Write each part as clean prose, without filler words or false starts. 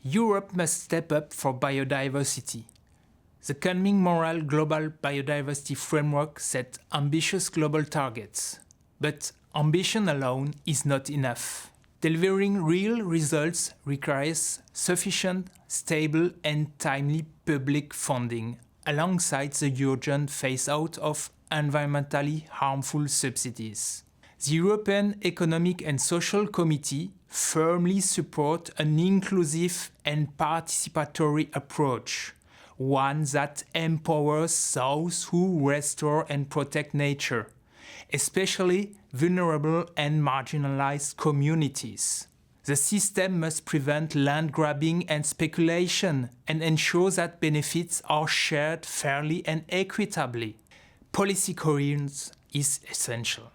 Europe must step up for biodiversity. The coming moral Global Biodiversity Framework sets ambitious global targets. But ambition alone is not enough. Delivering real results requires sufficient, stable and timely public funding, alongside the urgent phase-out of environmentally harmful subsidies. The European Economic and Social Committee firmly supports an inclusive and participatory approach, one that empowers those who restore and protect nature, especially vulnerable and marginalized communities. The system must prevent land grabbing and speculation and ensure that benefits are shared fairly and equitably. Policy coherence is essential.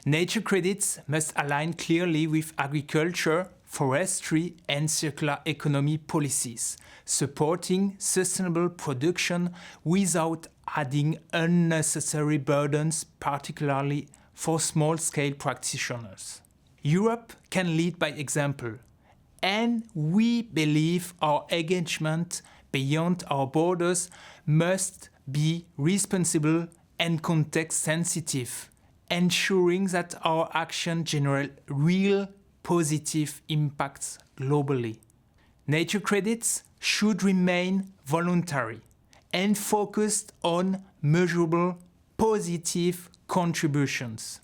Nature credits must align clearly with agriculture, forestry and circular economy policies, supporting sustainable production without adding unnecessary burdens, particularly for small-scale practitioners. Europe can lead by example, and we believe our engagement beyond our borders must be responsible and context-sensitive, ensuring that our action generate real positive impacts globally. Nature credits should remain voluntary and focused on measurable positive contributions,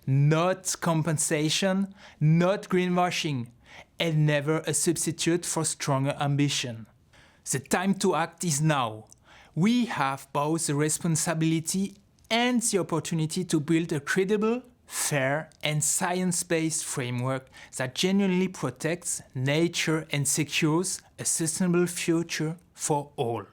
not compensation, not greenwashing, and never a substitute for stronger ambition. The time to act is now. We have both the responsibility and the opportunity to build a credible, fair and science-based framework that genuinely protects nature and secures a sustainable future for all.